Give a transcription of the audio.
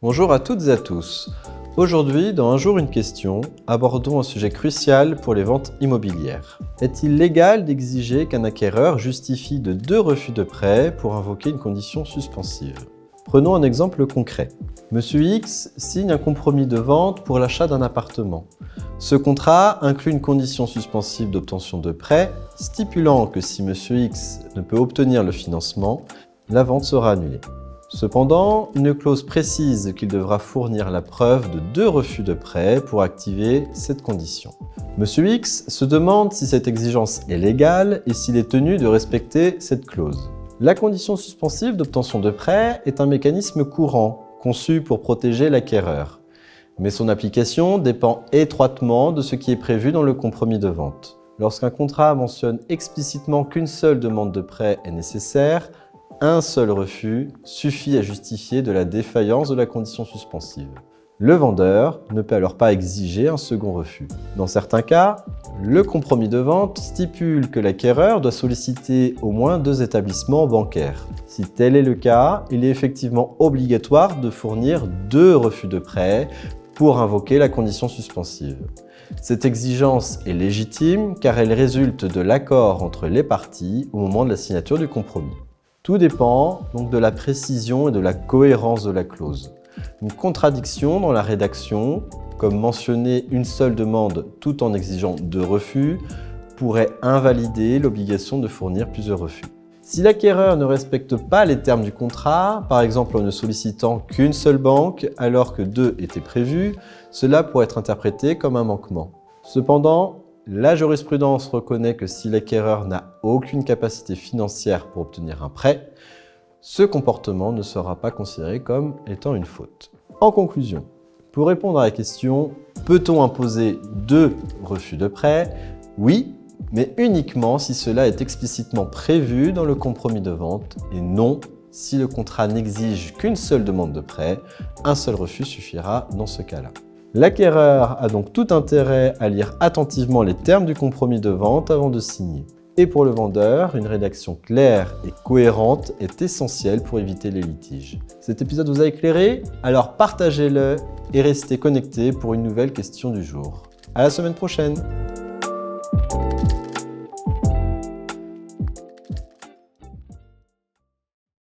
Bonjour à toutes et à tous. Aujourd'hui, dans Un jour une question, abordons un sujet crucial pour les ventes immobilières. Est-il légal d'exiger qu'un acquéreur justifie de 2 refus de prêt pour invoquer une condition suspensive? Prenons un exemple concret. Monsieur X signe un compromis de vente pour l'achat d'un appartement. Ce contrat inclut une condition suspensive d'obtention de prêt, stipulant que si Monsieur X ne peut obtenir le financement, la vente sera annulée. Cependant, une clause précise qu'il devra fournir la preuve de 2 refus de prêt pour activer cette condition. Monsieur X se demande si cette exigence est légale et s'il est tenu de respecter cette clause. La condition suspensive d'obtention de prêt est un mécanisme courant, conçu pour protéger l'acquéreur. Mais son application dépend étroitement de ce qui est prévu dans le compromis de vente. Lorsqu'un contrat mentionne explicitement qu'une seule demande de prêt est nécessaire, un seul refus suffit à justifier de la défaillance de la condition suspensive. Le vendeur ne peut alors pas exiger un second refus. Dans certains cas, le compromis de vente stipule que l'acquéreur doit solliciter au moins 2 établissements bancaires. Si tel est le cas, il est effectivement obligatoire de fournir 2 refus de prêt pour invoquer la condition suspensive. Cette exigence est légitime car elle résulte de l'accord entre les parties au moment de la signature du compromis. Tout dépend donc de la précision et de la cohérence de la clause. Une contradiction dans la rédaction, comme mentionner une seule demande tout en exigeant 2 refus, pourrait invalider l'obligation de fournir plusieurs refus. Si l'acquéreur ne respecte pas les termes du contrat, par exemple en ne sollicitant qu'une seule banque alors que 2 étaient prévus, cela pourrait être interprété comme un manquement. Cependant, la jurisprudence reconnaît que si l'acquéreur n'a aucune capacité financière pour obtenir un prêt, ce comportement ne sera pas considéré comme étant une faute. En conclusion, pour répondre à la question « Peut-on imposer 2 refus de prêt ?» Oui, mais uniquement si cela est explicitement prévu dans le compromis de vente et non si le contrat n'exige qu'une seule demande de prêt, un seul refus suffira dans ce cas-là. L'acquéreur a donc tout intérêt à lire attentivement les termes du compromis de vente avant de signer. Et pour le vendeur, une rédaction claire et cohérente est essentielle pour éviter les litiges. Cet épisode vous a éclairé? Alors partagez-le et restez connectés pour une nouvelle question du jour. À la semaine prochaine!